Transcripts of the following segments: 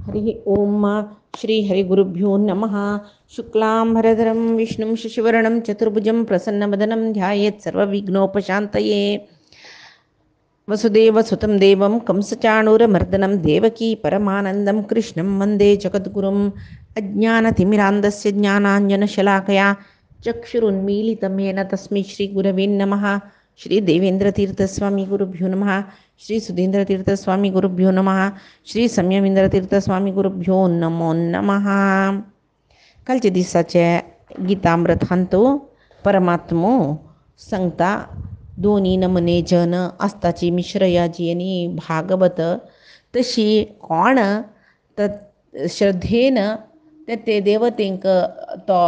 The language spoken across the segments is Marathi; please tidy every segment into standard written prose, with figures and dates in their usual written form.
हरि ओम श्री हरिगुरुभ्यो नमः। शुक्लांबरधरं विष्णुं शशिवर्णं चतुर्भुजं प्रसन्नवदनं ध्यायेत् सर्वविघ्नोपशान्तये। वसुदेवसुतं देवं कंसचाणूरमर्दनं देवकी परमानन्दं कृष्णं वन्दे जगद्गुरुम्। अज्ञानतिमिरान्धस्य ज्ञानाञ्जनशलाकया चक्षुरुन्मीलितं येन तस्मै श्रीगुरवे नमः। श्री देवेंद्रतीर्थस्वामी गुरुभ्यो नमः। श्री सुधींद्रतीर्थस्वामी गुरुभ्यो नमः। श्री संयमींद्रतीर्थस्वामी गुरुभ्यो नमो नमः. कालच्या दिसाचे गीतामृत हांतो परमात्मो सांगता दोन्ही नमने जन आस्ताची मिश्रयाजी आणि भागवत तशी कोण श्रद्धेन ते देवतेंक तो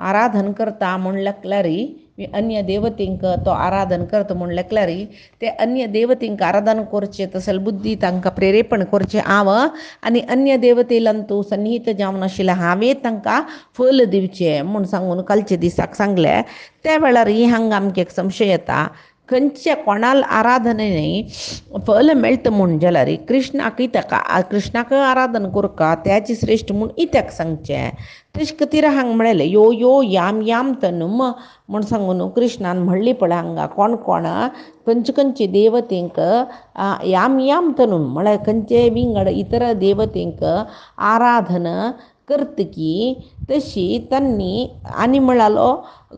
आराधन करता म्हण लागल्यारी अन्य देवतेंक तो आराधन करता म्हण लागल्यारी ते अन्य देवतेंक आराधन करचे तसल बुद्धी तांकां प्रेरेपण करचे आव आणि अन्य देवतेलांतू सन्निहित जावन आशिल्ले हांवे तांकां फल दिवचे म्हूण सांगून कालचे दिसाक सांगले. त्या वेळार हांगा आमकां एक संशय येता, खंयच्या कोणाल आराधनेनी फल मेळटा म्हूण जाल्यार कृष्णाकय ताका कृष्णाक आराधन करका त्याची श्रेष्ठ म्हूण इत्याक सांगचें. तेच खातीर हांगा म्हळेलें यो यो याम याम तनुम म्हूण सांगून कृष्णान म्हणली पळय हांगा कोण कोण खंयचे देवतेंक याम याम तनुम म्हळ्यार खंयचे विंगड इतर देवतेंक आराधन करतकी तशी त्यांनी आनी म्हणालो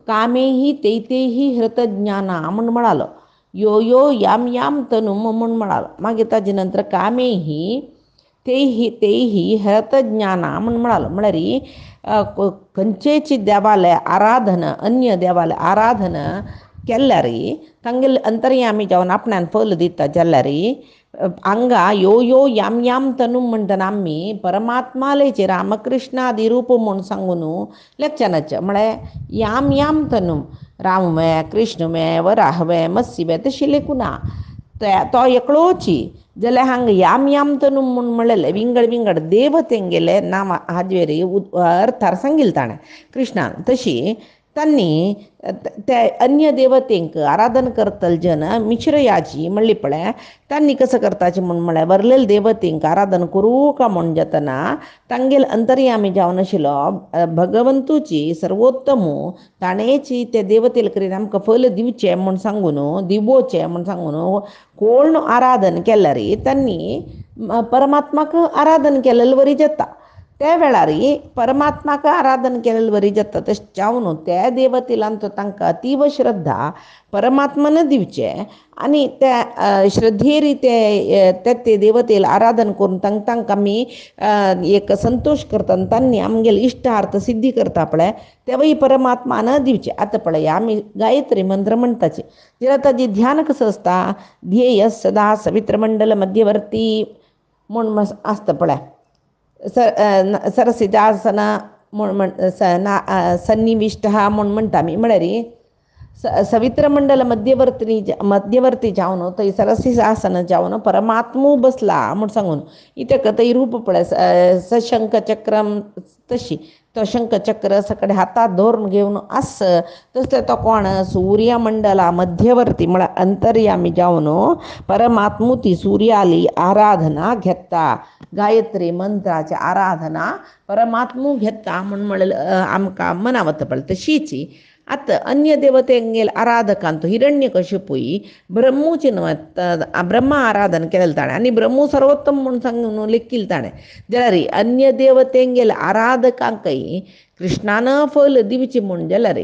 कामेही तेही हृतज्ञाना म्हूण म्हणालो. यो यो याम याम तनुम म्हूण म्हणालो. मागीर ताजे नंतर कामेही तेही हृतज्ञाना म्हूण म्हणालो. म्हळ्यार खंयचेची देवाले आराधन अन्य देवाले आराधन केल्यार तांगेले अंतर्यामी जावन आपणान फल दिता जाल्यार हांगा यो यो याम याम तनुम म्हणटना आमी परमात्मालेचे रामकृष्णादी रूप म्हूण सांगून लेक्चनाचें. म्हळ्यार याम याम तनुम रामवे कृष्णवे वराहवे मत्स्यवे तशी लेखुना तो एकलोची जाल्यार हांगा याम याम तनुम म्हूण म्हणलेलें विंगड देवतेंगेले नांव हाजेर अर्थार सांगिल्लें ताणें कृष्णान. तशी त्यांनी ते अन्य देवतेंक आराधन करतल जन मिश्रयाजी म्हणली पळय त्यांनी कसं करताचें म्हूण म्हळ्यार वरलेले देवतेंक आराधन करूं का म्हूण जातना तांगेले अंतर्यामी जावन आशिल्लो भगवंतूची सर्वोत्तमू ताणेची ते देवतेले करीन आमकां फल दिवचें म्हूण सांगून दिवोचें म्हूण सांगून कोण आराधन केल्यार त्यांनी परमात्माक आराधन केलेलें वरी जाता. त्या वेळार परमात्माक आराधन केलेलें वरी जाता. तशें जावन त्या देवतेलांत तांकां अतीव श्रद्धा परमात्मान दिवचें आनी त्या श्रद्धेर ते देवतेला आराधन करून तांकां आमी एक संतोष करता आनी तांणी आमगेले इश्टार्थ सिद्धी करता पळय तेवूय परमात्मान दिवचें. आतां पळय आमी गायत्री मंत्र म्हणटाचे जाल्यार ताजें ध्यान कसं आसता, ध्येय सदा सवित्रमंडल मध्यवर्ती म्हूण आसता पळय. सरसिजासन म्हूण सन्निविष्ट म्हूण म्हणटा आमी. म्हळ्यार सवित्रमंडल मध्यवर्ती जावन थंय सरसिजासन जावन परमात्मो बसला म्हूण सांगून इत्याक थंय रूप पळय सशंख चक्रम तशी तो शंख चक्र सकड हातांत धरून घेवन आस तसले तो कोण सूर्यमंडला मध्यवर्ती म्हळ्यार अंतर्यामी जावन परमात्मो ती सूर्याली आराधना घेता. गायत्री मंत्राची आराधना परमात्मो घेता म्हूण म्हणलें आमकां मनावता पळय. तशीच आतां अन्य देवतेंगेले आराधकांत हिरण्यकशिपूय ब्रह्मूची ब्रह्मा आराधन केलें ताणें आनी ब्रह्मू सर्वोत्तम म्हूण सांगून लेखिल्लें ताणें. जाल्यार अन्य देवतेंगेले आराधकांकय कृष्णान फल दिवचें म्हूण जाल्यार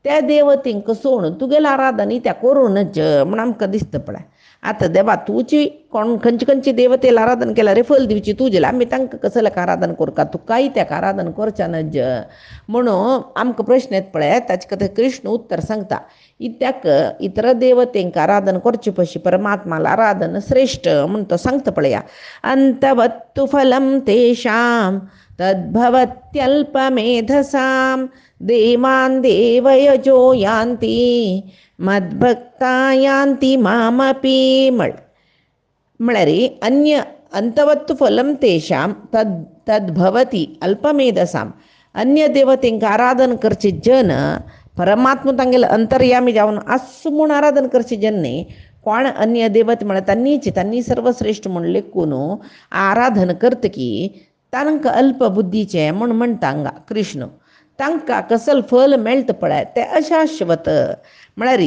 त्या देवतेंक सोडून तुगेलें आराधन त्या करूनच म्हूण आमकां दिसता पळय. आतां देवा तुजी खंयचे देवतेला आराधन केल्यार फल दिवची तुजेला आमी तांकां कसलें आराधन करता तुकाय ताका आराधन करचें नज म्हणून आमकां प्रश्न येता पळय. ताचे खातीर कृष्ण उत्तर सांगता. इत्याक इतर देवतेंक आराधन करचे पयशी परमात्माला आराधन श्रेष्ठ म्हूण तो सांगता पळया. अंतवत्तु फलं तेषां तद्भवत्यल्पमेधसां देवान् देवयजो यान्ति मद्भक्ता यान्ति मामपि म्हळ्यार अन्य अंतवत्तु फलं तेषां तद्भवति अल्पमेधसां अन्य देवतेंक आराधन करचे जन परमात्मा तांगेले अंतर्यामी जावन आस म्हूण आराधन करचे जन न्ही कोण अन्य देवते म्हळ्यार तांणी सर्वश्रेष्ठ म्हूण लेखून आराधन करता की तांकां अल्पबुद्धीचे म्हूण म्हणटा हांगा कृष्ण. तांकां कसल फल मेळटा पळय तें अशाश्वत म्हळ्यार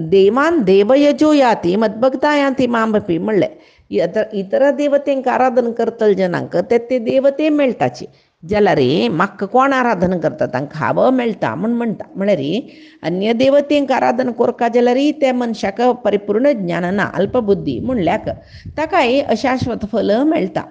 देवान देवयजो याती मद्भक्ता याती मामपी म्हणलें. इतर देवतेंक आराधन करतले जनांक ते देवते मेळटाची जाल्यार म्हाका कोण आराधन करता तांकां हांव मेळटा म्हूण म्हणटा. म्हळ्यार अन्य देवतेंक आराधन करता जाल्यार त्या मनशाक परिपूर्ण ज्ञान ना, अल्पबुद्धी म्हणल्याक ताकाय अशाश्वत फल मेळटा.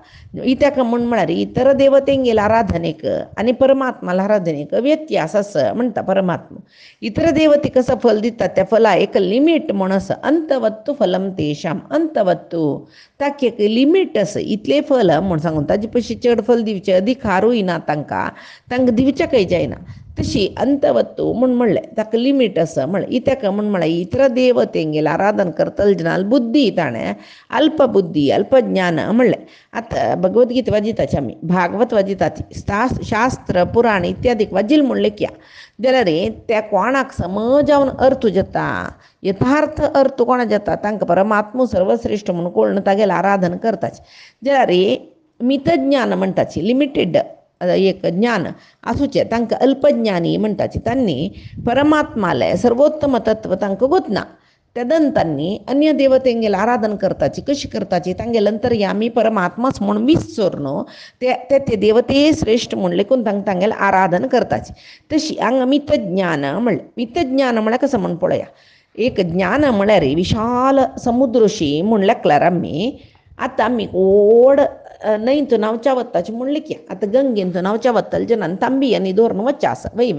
इत्याक म्हळ्यार इतर देवतेंगेल आराधनेक आनी परमात्माला आराधनेक व्यत्यास आसा म्हणटा परमात्मा. इतर देवते कसं फल दितात त्या फला एक लिमीट म्हूण आसा. अंतवत्तू फलम तेशाम, अंतवत्तू ताका एक लिमीट आसा. इतलें फल म्हूण सांगून ताजे पयशे चड फल दिवचें अधिकारूय ना तांकां दिवचेंय जायना. तशी अंतवत्तू म्हूण म्हणलें ताका लिमीट आसा. म्हळ्यार इत्याक म्हळ्यार इतर देवतेंगेल आराधन करतले जनाल बुद्धी ताणें अल्पबुद्धी अल्पज्ञान म्हणलें. आतां भगवद्गीता वाजिताची आमी, भागवत वाजिता ती, शास्त्र पुराण इत्यादीक वाजिल म्हणलें क्या जाल्यार त्या कोणाक समजावन अर्थ जाता, यथार्थ अर्थ कोणा जाता तांकां परमात्मो सर्वश्रेष्ठ म्हणून कळून तागेलें आराधन करताचे. जाल्यार मितज्ञान म्हणटाची, लिमिटेड एक ज्ञान आसूचें तांकां अल्पज्ञानी म्हणटाची. तांणी परमात्मालें सर्वोत्तम तत्व तांकां गोतना. तेदन तांणी अन्य देवतेंगेल आराधन करताची. कशी करताची? तांगेले अंतर्यामी परमात्माच म्हूण विसर न्हू ते देवते श्रेष्ठ म्हूण लेखून तांगेलें आराधन करताची. तशी हांगा मितज्ञान म्हणलें. मितज्ञान म्हळ्यार कसं म्हूण पळया. एक ज्ञान म्हळ्यार विशाल समुद्रशी म्हूण लेखल्यार आमी आतां आमी व्हड न्हंयेंत न्हांवच्या वताची म्हूण लेखया. आतां गंगेंत न्हांवच्या वतले जेन्ना तांबी आनी धरून वच्चा आसा वय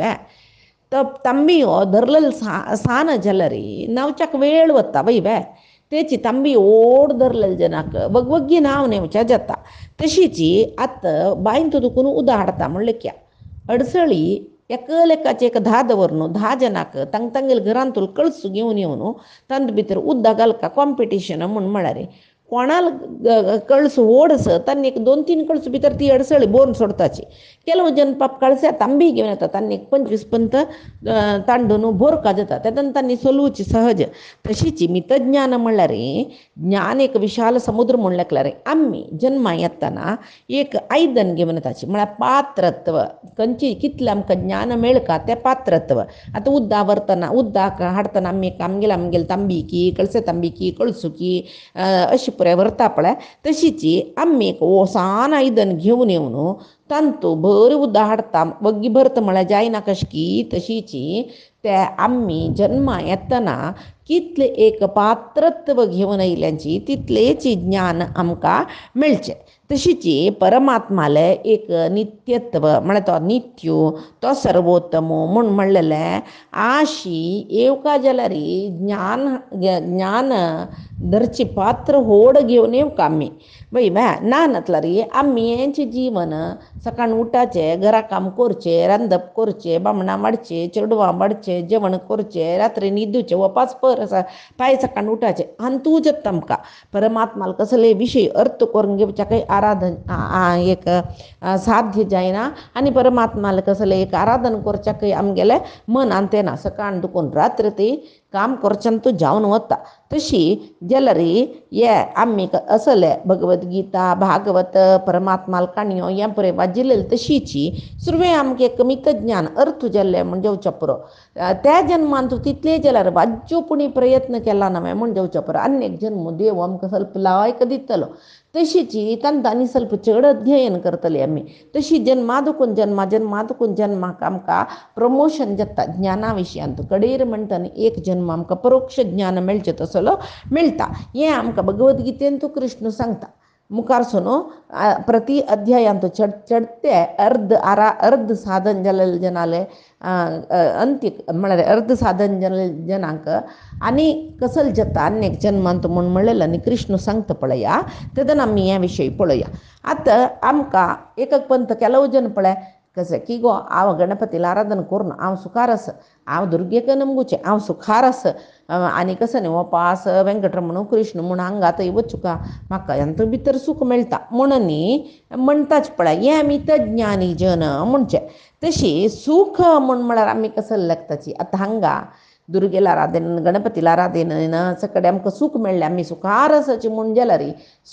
तांबी हो धरलेलो सान जाल्यार न्हांवच्याक वेळ वता वय तेची तांबी व्हड धरलेले जनाक वगवग्गी न्हांव नेवचें जाता. तशीची आतां बांयंत दुखून उदक हाडटा म्हूण लेखया. अडसळी एकाचे एक धा दवरून 10 जनाक तांगेल्या घरांतून कळस घेवन येवन तांचे भितर उदक घालका कॉम्पिटिशन म्हळ्यार कोणाल कळस व्हड आसा तांणी एक 2-3 कळस भितर ती अडसळी बोरून सोडताची. ಕೆಲವು जन पाप कळस्या तांबी घेवन येता तांणी 25 पंत तांडून भोरका जाता. तेदन तांणी सोलवची सहज. तशीच मितज्ञान म्हणल्यार ज्ञान एक विशाल समुद्र म्हूण लेखल्यार आमी जन्मा येतना एक आयदन घेवन येताची म्हळ्यार पात्रत्व खंयची कितलें आमकां ज्ञान मेळका तें पात्रत्व. आतां उदक व्हरतना उदक हाडतना आमगेली तांबी की कळसे तांबी की कळसू की अशी पुराय व्हरता पळय तशीच आमी एक ओसान आयदन घेवन येवन तांतू भर उदक हाडटा. वग्गी भरता म्हळ्यार जायना कशकी. तशीच ते आमी जन्मा येतना कितलें एक पात्रत्व घेवन येयल्यांची तितलेंच ज्ञान आमकां मेळचें. तशीच परमात्माले एक नित्यत्व म्हळ्यार तो नित्य तो सर्वोत्तम म्हूण म्हणलेलें आशी येवका जाल्यार ज्ञान धरची पात्र व्हड घेवन येवका आमी वय ना नातल्यार आमी हेंचें जीवन सकाळ उठाचें घरा काम करचें रांदप करचें बामणां मारचें चेडवां मारचें जेवण करचें रात्री न्हिदूचें वपास पर आसा पांय सकाळ उठाचें हांतू जाता आमकां. परमात्माला कसले विशय अर्थ करून घेवच्याकय आराधन एक साध्य जायना आनी परमात्माला कसलें एक आराधन करच्याकय आमगेलें मन आंतेना. सकाळ दुखून रात्र ती काम करच्यान तूं जावन वता. तशी जाल्यार हे आमी असले भगवद्गीता भागवत परमात्माल काणयो हें पळय वाजिल्लें तशीच सुरवें आमकां एक मितज्ञान अर्थ जाल्लें म्हणजे जेवच्या पुरो. त्या जन्मान तूं तितलें जाल्यार वाज्योपुणी प्रयत्न केला नवें म्हण जेवच्या पुरो. आनी एक जन्म देव आमकां ಸ್ವಲ್ಪ लायक दितलो. तशीच तांकां आनी ಸ್ವಲ್ಪ चड अध्ययन करतलीं आमी. तशी जन्मादकून जन्माक आमकां प्रमोशन जाता ज्ञाना विशयांत. कडेर म्हणटा एक जन्म आमकां परोक्ष ज्ञान मेळचें तसलो मेळटा. हें आमकां भगवद्गीतेंत कृष्ण सांगता. मुखारसून प्रति अध्यायांत चडते अर्ध साधन जाल्ले जनाले अंत्य म्हळ्यार अर्ध साधन जाल्ले जनांक आनी कसले जाता आनेक जन्मांत म्हूण म्हणलेलें आनी कृष्ण सांगता पळया. तेदन आमी हे विशय पळोवया. आतां आमकां एक पंत ಕೆಲವು जन पळय कशें की गो हांव गणपतीला आराधन करून हांव सुखार आसा, हांव दुर्गेक नमगुचें हांव सुखार आसा आनी कसं न्ही वपास वेंकटरमण कृष्ण म्हूण हांगा थंय वचुका म्हाका हांतू भितर सूख मेळटा म्हणून म्हणटाच पळय हें मितज्ञानी जन म्हणचें. तशी सूख म्हूण म्हळ्यार आमी कसले लागताची. आतां हांगा दुर्गेला आराधन गणपतीला आराधन सकडे आमकां सूख मेळ्ळें आमी सुखार आसाची म्हूण गेल्यार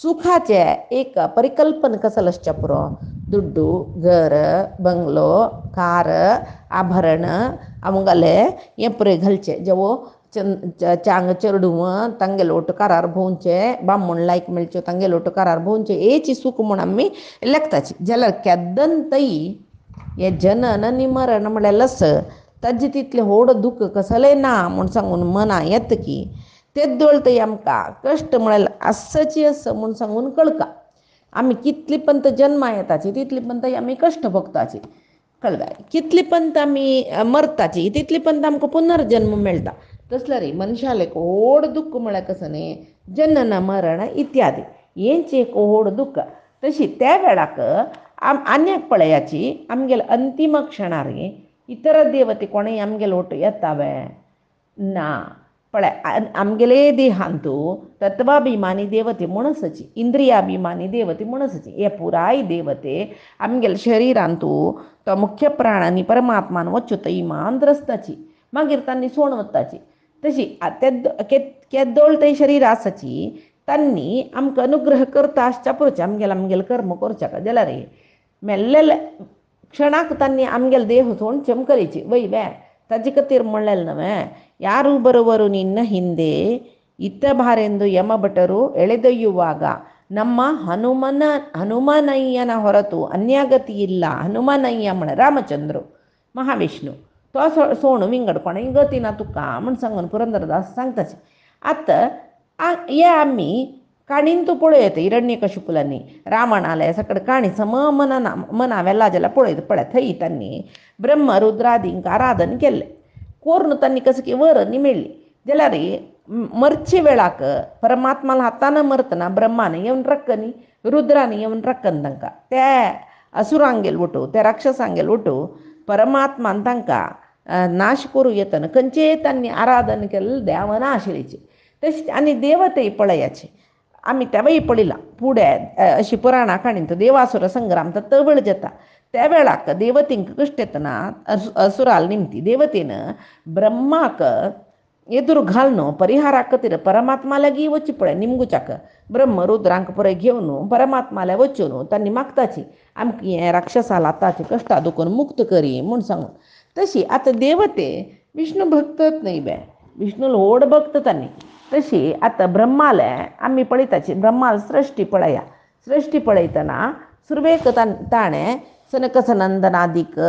सुखाचे एक परिकल्पन कसो आसचे पुरो दुड्डू घर बंगलो कार आभरण आमगेले हें पळय घालचें जेवो चांग चेडूं तांगेलो ओटकारार भोंवचे बामण लायक मेळच्यो तांगेलो ओटकारार भोंवचे हेची सूख म्हूण आमी लेखताची जाल्यार केद्दन तई हे जनन आनी मरण म्हळ्यार लस ताजे तितलें व्हड दूख कसलें ना म्हूण सांगून मना येता की तेद्दोळ तई आमकां कश्ट म्हळ्यार आसची आस म्हूण सांगून कळका आमी कितली पंत जन्मा येताची तितली पंत आमी कश्ट भोगताची कळ्ळें कितली पंत आमी मरताची तितली पंत आमकां पुनर्जन्म मेळटा तसल्यार मनशाले व्हड दूख म्हळ्यार कसं न्ही जनन मरण इत्यादी हेंच एक व्हड दूख तशी त्या वेळाक आनीक पळयाची आमगेले अंतीम क्षणार इतर देवते कोणेय आमगेले ओट येतावे ना पळय आमगेले देहांतू तत्वाभिमानी देवते म्हूण आसची इंद्रियाभिमानी देवते म्हूण आसची हे पुराय देवते आमगेले शरिरांतू तो मुख्य प्राणांनी परमात्मान वच्चो थंय इमान आसताची मागीर तांणी सोण वताची तशी केद्दोळ थंय शरीर आसाची तांणी आमकां अनुग्रह करता आसच्या पुरोचे आमगेले कर्म करच्या जाल्यार मेल्ले क्षणाक तांणी आमगेले देह सोण चमकलीची वय बे ताजे खातीर म्हणलेलें न्हय ಯಾರು ಬರುವರು ನಿನ್ನ ಹಿಂದೆ ಇತ್ತ ಬಾರೆಂದು ಯಮಭಟರು ಎಳೆದೊಯ್ಯುವಾಗ ನಮ್ಮ ಹನುಮನಯ್ಯನ ಹೊರತು ಅನ್ಯಗತಿ ಇಲ್ಲ ಹನುಮನಯ್ಯ म्हण रामचंद्र महाविष्णू तो सोण विंगडपणे गती ना तुका म्हण सांगून पुरंदरदास सांगताचे आतां हे आमी काणीन तूं पळयत हिरण्यकशिपुलांनी रावणाले सकड काणी सम मना वेला जाल्यार पळयत पळय थंय तांणी ब्रह्म रुद्रादींक आराधन केल्लें कोर्ण तांणी कशें की वरनी मेळ्ळी जाल्यार मरचे वेळाक परमात्माला हातान मरतना ब्रह्माने येवन रक्कनी रुद्राने येवन रक्कन तांकां त्या असुरांगेल वटू त्या राक्षसांगेल वटू परमात्मान तांकां नाश करूं येतना खंयचे तांणी आराधन केल्लें देवाना आशिल्लीची तशी आनी देवतेय पळयाची आमी तेवय पळयलां फुडें अशी पुराणा काणींत देवासुर संग्राम तो तवळ जाता त्या वेळाक देवतेंक कश्ट येतना असुराल निमती देवतेन ब्रह्माक एदूर घालून परिहारा खातीर परमात्मा लागीं वचची पळय निमगुच्याक ब्रह्म रुद्रांक पळय घेवन परमात्माला वचून तांणी मागताची आमकां हें राक्षसाल आतांची कश्टा दुखून मुक्त करी म्हूण सांगून तशी आतां देवते विष्णू भक्तच न्हय बे विष्णू व्हड भक्त तांणी तशी आतां ब्रह्माले आमी पळयताची ब्रह्माल सृश्टी पळया सृश्टी पळयतना सुरवेक ताणें सनकसनंदनादीक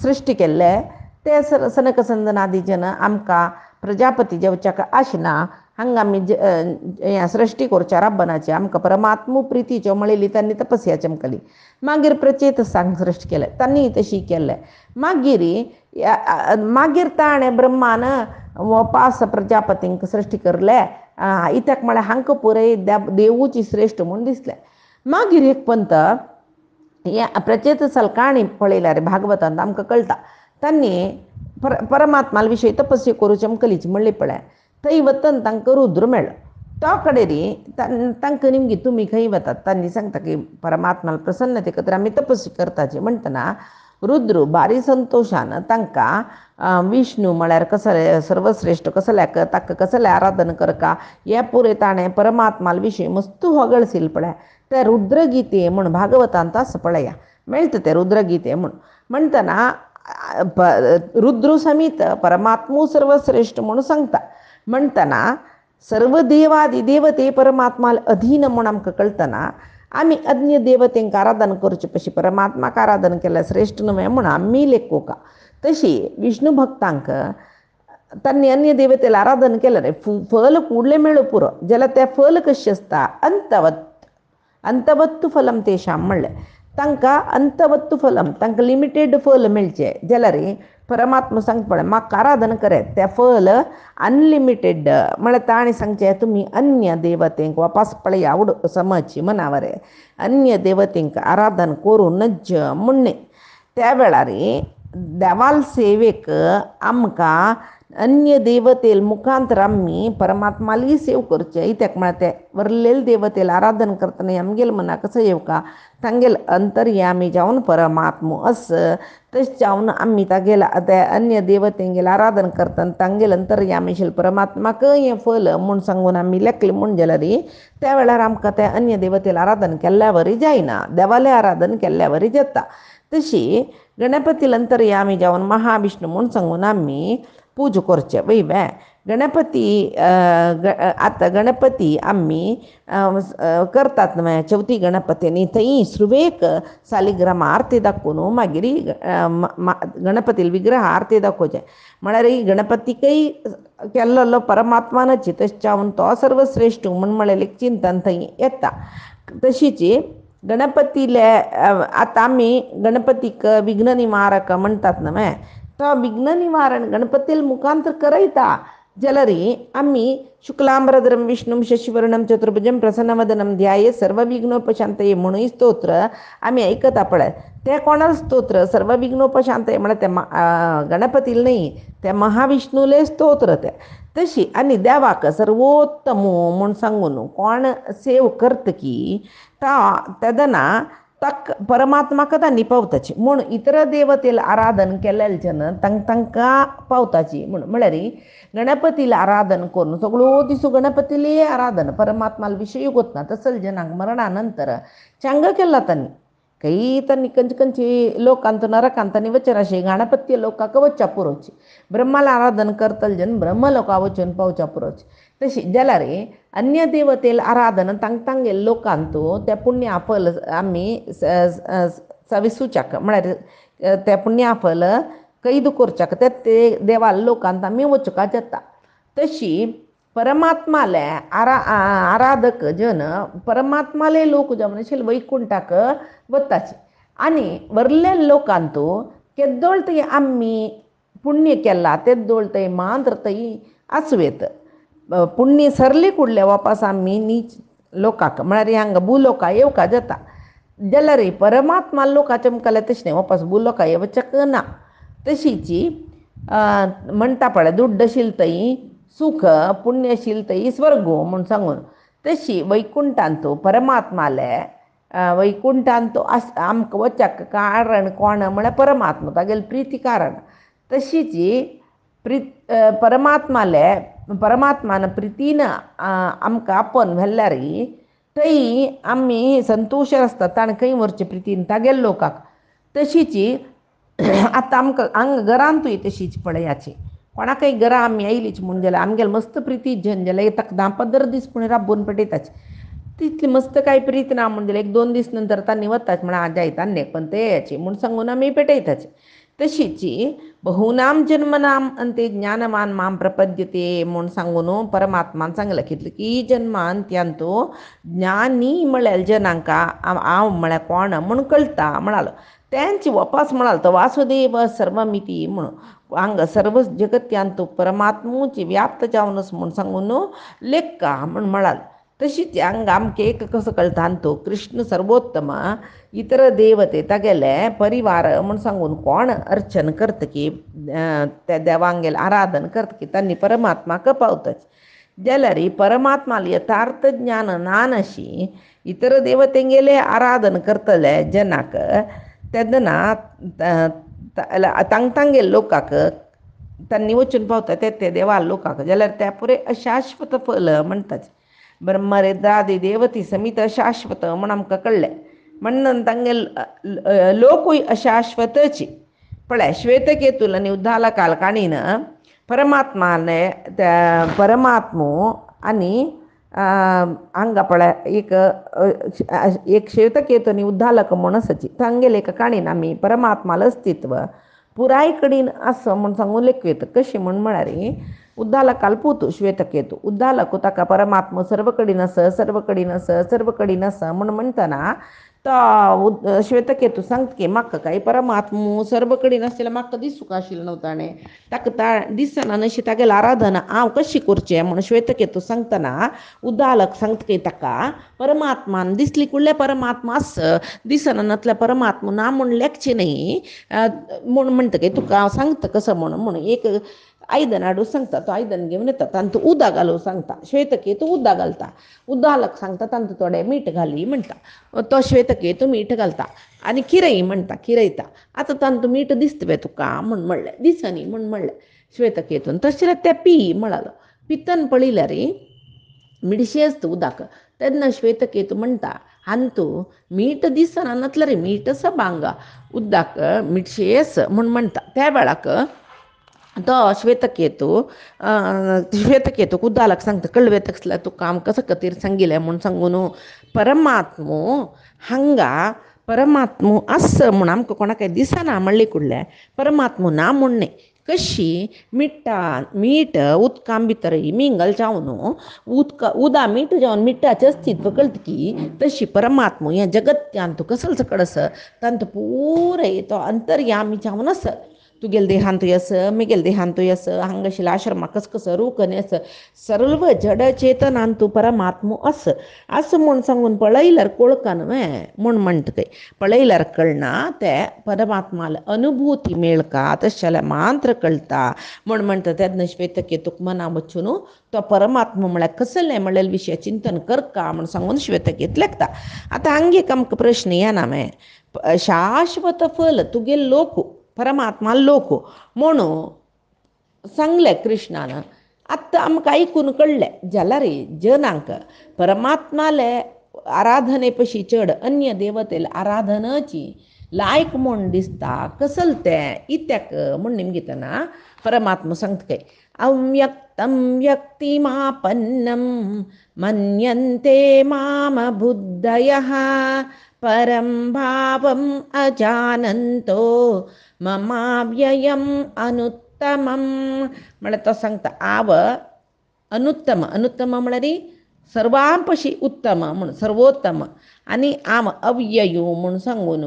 सृश्टी केल्ले ते सनकसनंदनादी जन आमकां प्रजापती जेवच्याक आशना हांगा आमी सृश्टी करच्या राबनाची आमकां परमात्मू प्रितीच्यो मळयली तांणी तपस्या चमकली मागीर प्रचेत सांग सृश्टी केले तांणी तशी केले मागीर ताणें ब्रह्मान पास प्रजापतींक सृश्टी करले इत्याक म्हळ्यार हांकां पुरय देवूची श्रेश्ठ म्हूण दिसलें मागीर एक पंत हे प्रचेत काणी पळयल्यार भागवतांत आमकां कळटा तांणी परमात्मा विशयी तपस्या करूं चमकलीची म्हणली पळय थंय वतन तांकां रुद्र मेळ्ळो तो कडेन तांकां निमगी तुमी खंय वतात तांणी सांगता की परमात्मा प्रसन्नते खातीर आमी तपस्या करताची म्हणटना रुद्र बारी संतोशान तांकां विष्णू म्हळ्यार कसले सर्वश्रेश्ठ कसल्याक ताका कसलें आराधन करका हे पुरे ताणें परमात्मा विशयी मस्त होगळसील पळय ते रुद्रगीते म्हूण भागवतांत आसा पळया मेळटा ते रुद्रगीते म्हूण म्हणटना रुद्र समीत परमात्मू सर्वश्रेश्ठ म्हणून सांगता म्हणटना सर्व देवादी देवते परमात्मा अधीन म्हूण आमकां कळटना आमी अन्य देवतेंक आराधन करचें पशी परमात्माक आराधन केल्यार श्रेश्ठ न्हय म्हूण आमी लेखोका तशी विष्णू भक्तांक तांणी अन्य देवतेला आराधन केल्यार फल फुडलें मेळो पुरो जाल्यार तें फल कशें आसता अंतवत्तु फलम तेशां म्हणलें तांकां अंतवत्तु फलम तांकां लिमिटेड फल मेळचें जाल्यार परमात्मा सांगता पळय म्हाका आराधन करात तें फल अनलिमिटेड म्हळ्यार ताणें सांगचें तुमी अन्य देवतेंक वापस पळया आवड समजची मनावरे अन्य देवतेंक आराधन करूं नज म्हणणे त्या वेळार देवाल सेवेक आमकां अन्य देवतेल मुखांतर आम्ही परमात्माली सेव करचे इत्याक म्हणते वरलेल देवतेला आराधन करताना आमगेल मना कसं येऊ का तांगेल अंतर्यामी जाऊन परमात्मो असं तस जाऊन आम्ही तागेला त्या अन्य देवतेंगेला आराधन करताना तांगेल अंतर्यामीशील परमात्मा क हे फल म्हणून सांगून आम्ही लेखले म्हण गेला रे त्यावेळेला आमकां त्या अन्य देवतेला आराधन केल्ल्यावरही जायना देवाले आराधन केल्ल्यावरही जाता तशी गणपतीला अंतर्यामी जाऊन महाविष्णू म्हणून सांगून आम्ही पूजा करचे वै बॅ गणपती आता गणपती आम्ही करतात ना चौथी गणपतीनी थंय सुरवेक सालिग्राम आरती दाखवून मागीर गणपतीला विग्रह आरती दाखोवचे म्हळ्यार ही गणपतीकय केल्लो परमात्मानच तशें तो सर्वश्रेष्ठ म्हण म्हळ्यार एक चिंतन थंय येता तशीच गणपतीले आता आम्ही गणपतीक विघ्न निवारक म्हणतात ना तो विघ्न निवारण गणपतीला मुखांतर करयता जलरी आम्ही शुक्लांबरधरम विष्णुम शशिवर्णम चतुर्भुजम प्रसन्नवदनम ध्याये सर्व विघ्नोपशांतये म्हणून स्तोत्र आम्ही ऐकता पळय ते कोणाला स्तोत्र सर्व विघ्नोपशांतये म्हणल्यार ते गणपतीला नाही त्या महाविष्णूले स्तोत्र ते तशी आणि देवाक सर्वोत्तम म्हूण सांगून कोण सेव करता की तेदना तक परमात्मा कदा पावताची म्हूण इतर देवतेला आराधन केलेले जन तांकां पावताची म्हळ्यार गणपतीला आराधन करून सगळो दिसू गणपतीले आराधन परमात्माला विषय गोतना तसल जनांक मरणानंतर चांग केला तांणी काही तांणी कंची लोकांत नरकांतांनी वचन अशें गणपती लोकांक वच्चा पुरोची ब्रह्माला आराधन करतले जन ब्रह्मलोका वचून पावच्या पुरोची तशी जाल्यार अन्य देवतेला आराधन तांगेल लोकांतू त्या पुण्या फल आम्ही सविसूचाक म्हळ्यार त्या पुण्या फल कैद करच्याक ते देवा लोकांत आमी वचूंक जाता तशी परमात्माले आराधक जन परमात्माले लोक जमनशील वैकुंठाक वताचे आनी वरले लोकांतू केद्दोळ थंय आमी पुण्य केला तेद्दोळ थंय मांद्र थंय आसवेत पुण्य सरली कुडले वापस आमी नीच लोकांक म्हळ्यार हांगा भुलोका येवका जाता जाल्यार परमात्मा लोकांचे मुखाले तशें वापस भुलोका येवचें ना तशीच म्हणटा पळय दुड्डशील थंय सुख पुण्यशील थंय स्वर्गो म्हूण सांगून तशी वैकुंठांतू परमात्माले वैकुंठांतू आमकां वचक कारण कोण म्हळ्यार परमात्मा तागेले प्रिती कारण तशीच परमात्मान प्रितीन आमकां आपोवन व्हेल्यार थंय आमी संतोश आसता ताणें खंय व्हरचें प्रितीन तागेले लोकांक तशीच आतां आमकां हांगा घरांतूय तशीच पळयाची कोणाकय घरां आमी आयलीच म्हूण जाल्यार आमगेले मस्त प्रिती जन जाल्यार ताका 10-15 दीस पूण राबून पेटयताची तितली मस्त कांय प्रीत ना म्हूण जाल्यार 1-2 दीस नंतर तांणी वताच म्हण आजा तान्ने पण ते याची म्हूण सांगून आमी पेटयताची तशीच बहुनाम जन्मनाम अंते ज्ञानवान माम प्रपद्यते म्हूण सांगून परमात्मान सांगलें कितले की जन्मांत्यांतू ज्ञानी म्हळ्यार जनांक हांव म्हळ्यार कोण म्हूण कळटा म्हणालो त्यांची वापस म्हणाल तो वासुदेव सर्वमिती म्हणून हांगा सर्व जगत्यांतू परमात्मूची व्याप्त जावनस म्हूण सांगून लेक्का म्हूण म्हणाल तशीच हांगा आमकां एक कसो कळटा तो कृष्ण सर्वोत्तम इतर देवते तागेले परिवार म्हूण सांगून कोण अर्चन करता की त्या देवांगेले आराधन करता की तांणी परमात्माक पावताच जाल्यार परमात्माल यथार्थ ज्ञान नानशी इतर देवतेंगेले आराधन करतले जनाक तेदना तांगेले लोकांक तांणी वचून पावता ते देवा लोकांक जाल्यार त्या पुरे अशाश्वत फल म्हणटात ब्रह्मरेद्रादी देवती समीत अशाश्वत म्हण आमकां कळ्ळें म्हणून तांगेले लोकूय अशाश्वतची पळय श्वेतकेतूल आनी उद्दाला कालकाणीन परमात्माने परमात्मो आनी हांगा पळय एक श्वेतकेतू आनी उद्दालक म्हूण आसाची तांगेले एका काणीन आमी परमात्माल अस्तित्व पुराय कडेन आसा म्हूण सांगून लेखयता कशी म्हूण म्हळ्यार उद्दालकाल पुतू श्वेतकेतू उद्दालकू ताका परमात्मा सर्व कडेन आसा सर्व कडेन आसा सर्व कडेन आसा म्हूण म्हणटना तो श्वेतकेतू सांगता की म्हाका काय परमात्मो सर्व कडेन आसलें म्हाका दिसूंक आशिल्लो न्हू ताणें ताका दिसना नशी तागेलें आराधना हांव कशी करचें म्हूण श्वेतकेतू सांगतना उद्दालक सांगता की ताका परमात्मान दिसली कुडल्या परमात्मा आस दिसना नातल्या परमात्मा ना म्हूण लेखचें न्ही म्हूण म्हणटा की तुका हांव सांगता कसो म्हूण एक आयदन हाडून सांगता तो आयदन घेवन येता तांतू उदक घालूं सांगता श्वेतकेतू उदक घालता उदक सांगता तांतू थोडें मीठ घाली म्हणटा तो श्वेतकेतू मीठ घालता आनी किरय म्हणटा किरयता आतां तांतू मीठ दिसता पळय तुका म्हण म्हणलें दिसनी म्हण म्हणलें श्वेतकेतून तशें जाल्यार तें पी म्हणालो पितन पळयल्यार मिडशें आसता उदक तेन्ना श्वेतकेतू म्हणटा अंतू मीठ दिसना नातलें रे मीठ आसा बांगा उदक मिठशें आसा म्हण म्हणटा त्या वेळाक तो श्वेतकेतूक उदक सांगता कळ्ळें तसलें तुका आमकां कसा खातीर सांगिल्लें म्हूण सांगून परमात्मो हांगा परमात्मो आस म्हूण आमकां कोणाकय दिसना म्हणलें कुडलें परमात्मो ना म्हणणें कशी मीठ उदकां भितर मिंगल जावन उदा मीठ जावन मिठाचें अस्तित्व कळटा की तशी परमात्मो हें जगत्यान तुका कसलच आसा तांत पुराय तो अंतर्यामी जावन आसा तुगेले देहांतूय आस म्हगेले देहांतूय आस हांगा आशिल्ल्या आश्रमाक कसो रूखनी आस सर्व जड चेतनान तूं परमात्मो आस म्हूण सांगून पळयल्यार कळका न्हय म्हूण म्हणटा खंय पळयल्यार कळना ते परमात्माला अनुभूती मेळका तशें जाल्यार मात्र कळटा म्हूण म्हणटा तेन्ना श्वेतकेतूक मना वचून तो परमात्मा म्हळ्यार कसलें म्हणलेले विशय चिंतन करका म्हूण सांगून श्वेतकेत लेखता आतां हांगा एक आमकां प्रश्न येना मॅ शाश्वत फल तुगेले लोक परमात्मा लोक म्हणून सांगलें कृष्णान आतां आमकां आयकून कळ्ळें जाल्यार जनांक परमात्माले आराधने पशी चड अन्य देवतेले आराधनाची लायक म्हूण दिसता कसल तें इत्याक म्हूण निमगीतना परमात्मा सांगता खंय अव्यक्तं व्यक्तिमापन्नं मन्यन्ते माम बुद्धयः परं भावम् अजानन्तो ममाव्ययम् अनुत्तमं म्हळ्यार तो सांगता आव अनुत्तम अनुत्तम म्हळ्यार सर्वां पशी उत्तम म्हूण सर्वोत्तम आनी आम अव्ययू म्हूण सांगून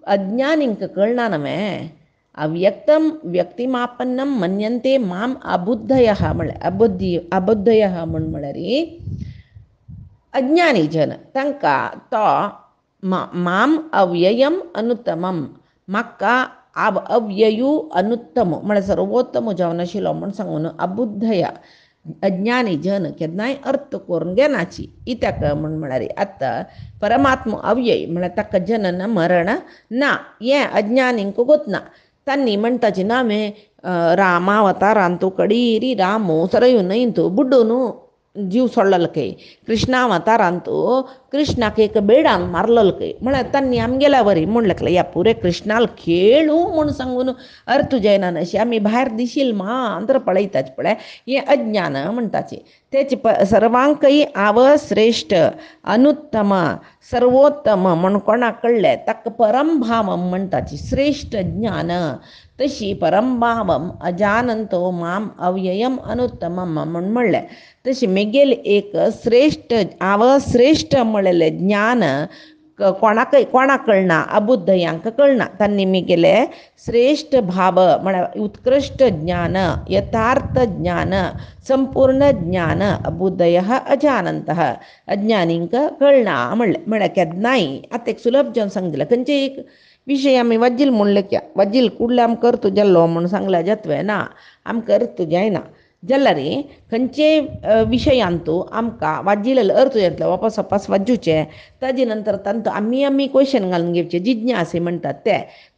अज्ञानींक कळना नवे अव्यक्तं व्यक्तिमापन्नं मन्यन्ते माम अबुद्धयः म्हळ्यार अबुद्धयः म्हूण म्हळ्यार अज्ञानी जन तांकां तो माम अव्ययम अनुत्तमम म्हाका अव्ययू अनुत्तम म्हळ्यार सर्वोत्तम जावन आशिल्लो म्हूण सांगून अबुद्धया अज्ञानी जन केन्नाय अर्थ करून घेनाची इत्याक म्हूण म्हळ्यार आतां परमात्मा अव्यय म्हळ्यार ताका जनन मरण ना हें अज्ञानींक गोतना तांणी म्हणटाची नामे रामावतारान तूं कडिरी रामो सरयू न्हय तूं बुड्डून जीव सोडलेलो खंय कृष्णावतारान तूं कृष्णाक एक बेडान मारलेलो खंय म्हळ्यार तांणी आमगेल्या वरी म्हूण लेखलें ह्या पुरे कृष्णाल खेळू म्हूण सांगून अर्थ जयनान अशी आमी भायर दिशील मात्र पळयताचे पळय हें अज्ञान म्हणटाचें तेचे सर्वांकय आव श्रेश्ठ अनुत्तम सर्वोत्तम म्हूण कोणाक कळ्ळें ताका परमभावम म्हणटाची श्रेश्ठ ज्ञान तशी परमभावम अजानंतो माम अव्ययम अनुत्तमम म्हूण म्हणलें तशी मेगेल एक श्रेश्ठ आव श्रेश्ठ म्हणलेलें ज्ञान कोणाक कळना अबुद्धयांक कळना तांणी मेगेले श्रेश्ठ भाव म्हळ्यार उत्कृश्ट ज्ञान यथार्थ ज्ञान संपूर्ण ज्ञान अबुद्धयः अजानन्तः अज्ञानींक कळना म्हळ्यार केन्नाय आतां एक सुलभ जावन सांगलें खंयचे एक विशय आमी वाजील म्हणलें क्या वाजील कुडले आमकां अर्थ जाल्लो म्हूण सांगल्यार जातवें ना आमकां अर्थ जायना जाल्यार खंयचे विशयांतू आमकां वाजिलेलो अर्थ येतलो वापस वापस वाजूचे ताजे नंतर तांतू आमी क्वेश्चन घालून घेवचे जिज्ञासे म्हणटात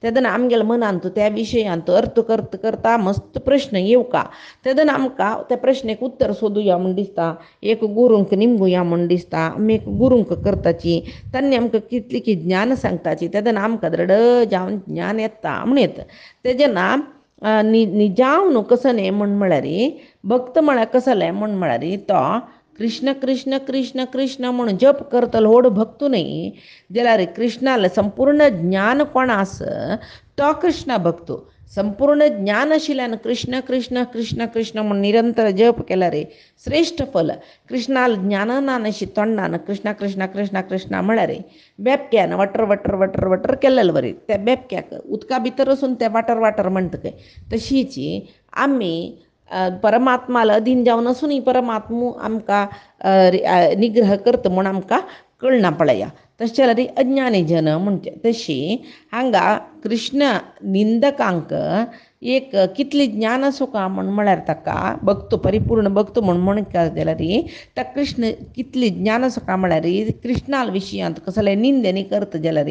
तेदन आमगेल्या मनांतू त्या विशयांतू अर्थ करता मस्त प्रश्न येवका तेदन आमकां त्या प्रश्नेक उत्तर सोदुया म्हूण दिसता एक गुरूंक निमगुया म्हूण दिसता आमी एक गुरूंक करताची तांणी आमकां कितली की ज्ञान सांगताची तेदन आमकां दृढ जावन ज्ञान येता म्हूण येता तेजे नाम निजावन कसलें म्हूण म्हळ्यार भक्त म्हळ्यार कसलें म्हूण म्हळ्यार तो कृष्ण कृष्ण कृष्ण कृष्ण म्हूण जप करतलो व्हड भक्तू न्हय जाल्यार कृष्णाल संपूर्ण ज्ञान कोण आस तो कृष्ण भक्तू संपूर्ण ज्ञान आशिल्ल्यान कृष्ण कृष्ण कृष्ण कृष्ण म्हूण निरंतर जप केल्यार श्रेश्ठ फल कृष्णाल ज्ञानान अशी तोंडान कृष्ण कृष्ण कृष्ण कृष्ण म्हळ्यार बेबक्यान वटर वटर वटर वटर केलेलें बरें त्या बेबक्याक उदका भितर वचून तें वाटर वाटर म्हणटा तशीच आमी परमात्माला अधीन जावन असूनय परमात्मो आमकां निग्रह करता म्हूण आमकां कळना पळया तशें जाल्यार अज्ञानी जन म्हणचे तशी हांगा कृष्ण निंदकांक एक कितली ज्ञान आसूं का म्हळ्यार ताका भक्त परिपूर्ण भक्त म्हणटा जाल्यार ताका कृष्ण कितली ज्ञान आसूं का म्हळ्यार कृष्णा विशयांत कसले निंदनी करता जाल्यार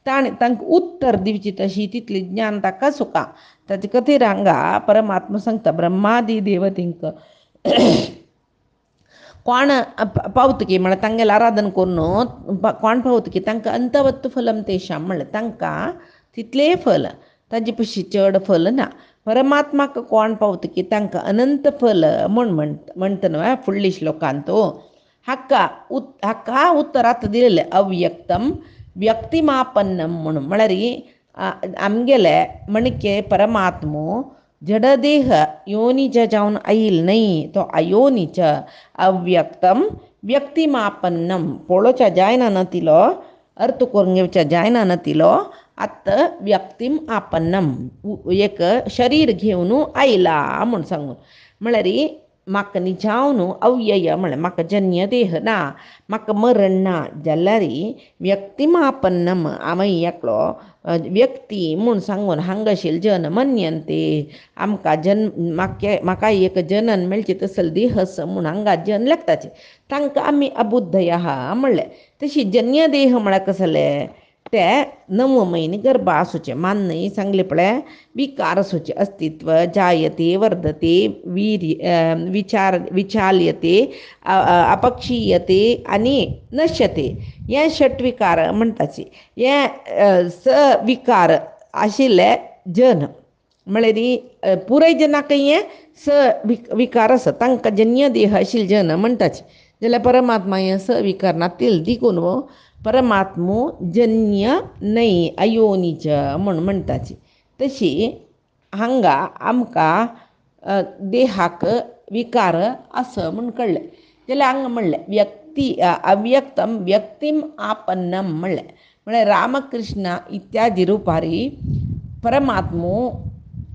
तांकां उत्तर दिवची तशी तितली ज्ञान ताका आसूं का ताचे खातीर हांगा परमात्मा सांगता ब्रह्मादी देवतेंक कोण पावतकी म्हळ्यार तांगेलें आराधन करून कोण पावतकी तांकां अंतवत्त फलम तेशाम म्हळ्यार तांकां तितलें फल ताजे पयशी चड फल ना परमात्माक कोण पावतकी तांकां अनंत फल म्हणटा न्हय फुडल्या श्लोकांत हाका उत्तर आतां दिलेलें अव्यक्तम व्यक्तिमापन्नम म्हणून म्हळ्यार आमगेले मणके परमात्मो जडदेह योनीच्या जावन आयिल्लो न्हय तो अयोनीच अव्यक्तम व्यक्तिमापन्नम पळोवच्या जायना नातिलो अर्थ करून घेवच्या जायना नातिलो आत्त व्यक्तीम आपन्नम एक शरीर घेवन आयला म्हूण सांगून म्हळ्यार म्हाका निजावन अव्यय म्हळ्यार म्हाका जन्य देह ना म्हाका मरण ना जाल्यार व्यक्तिमापन्नम हांवें एकलो व्यक्ती म्हूण सांगून हांगाशील जन मन्यंते आमकां म्हाका एक जनन मेळचे तसले देह म्हूण हांगा जन लागताचे तांकां आमी अबुद्धय आहा म्हणलें तशी जन्य देह म्हळ्यार कसले ते 9 म्हयने गर्भ आसूचे मान्य सांगले पळय विकार आसूचे अस्तित्व जायते वर्धते विचाल्यते अपक्षीयते आनी नश्यते हे षटविकार म्हणटाचे हे सविकार आशिल्ले जन म्हळ्यार पुराय जनाक हे विकार आसा तांकां जन्य देह आशिल्ले जन म्हणटाचे जाल्यार परमात्मा हे सविकार नातिल देखून परमात्मो जन्य न्हय अयोनीच म्हूण म्हणटाची तशी हांगा आमकां देहाक विकार आसा म्हूण कळ्ळें जाल्यार हांगा म्हणलें अव्यक्तम व्यक्तीम आपन्नम म्हळ्यार रामकृष्ण इत्यादी रुपारी परमात्मो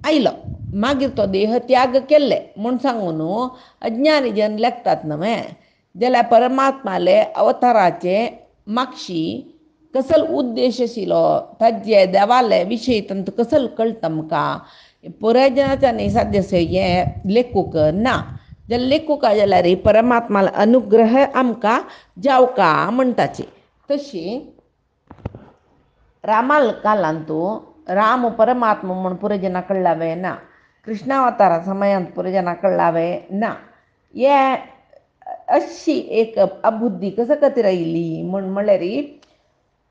आयलो मागीर तो देह त्याग केल्ले म्हूण सांगून अज्ञानी जन लेखतात न्हय जाल्यार परमात्माले अवताराचे मागशी कसल उद्देश आशिल्लो ताजे देवाले विशयी तंत कसल कळटा आमकां पुराय जनाच्या न्ही साध्य हें लेखूक ना जाल्यार लेखूक जाल्यार परमात्माला अनुग्रह आमकां जावका म्हणटाची तशी रामाल कालांतू राम परमात्मा म्हूण पुराय जना कळ्ळावे ना कृष्णावतारा समयांत पुराय जना कळ्ळावे ना हे अशी एक अबुद्धी कसा खातीर आयली म्हळ्यार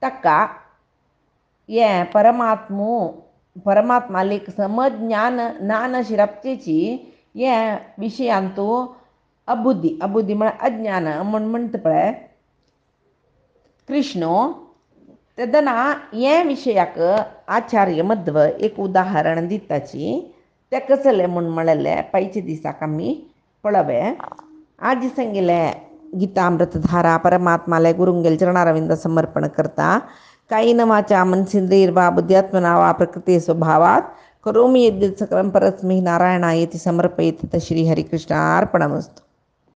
ताका हे परमात्मालेक समज ज्ञान ना शिरपचेची हे विशयांतू अबुद्धी म्हळ्यार अज्ञान म्हणटा पळय कृष्ण तेदना हे विशयाक आचार्य मध्व एक उदाहरण दिताची ते कसले म्हळ्ळें पैचे दिसाक आमी पळवे आज सांगिले गीतामृतधारा परमात्माले गुरुंगेल चरणारविंद समर्पण करता कायेन वाचा मनसेन्द्रियैर्वा बुद्ध्यात्मना वा प्रकृते स्वभावात् करोमि यद्यत् सकलं परस्मै नारायणायेति समर्पयेत् श्री हरिकृष्णार्पणमस्तु।